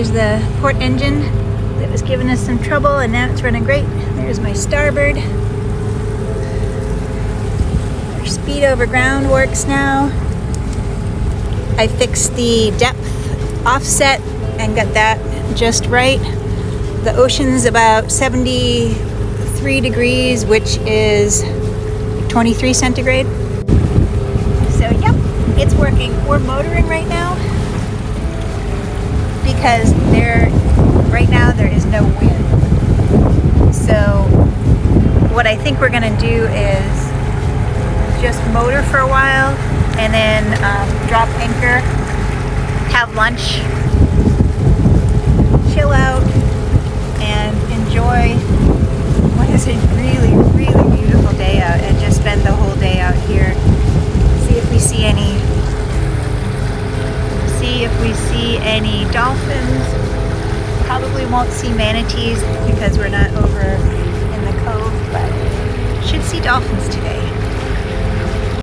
There's the port engine that was giving us some trouble, and now it's running great. There's my starboard. Our speed over ground works now. I fixed the depth offset and got that just right. The ocean's about 73 degrees, which is 23 centigrade. So yep, it's working. We're motoring right now because right now there is no wind. So what I think we're gonna do is just motor for a while and then drop anchor, have lunch, chill out, and enjoy what is a really, really beautiful day out, and just spend the whole day out here. See if we see any dolphins. Probably won't see manatees because we're not over in the cove, but should see dolphins today.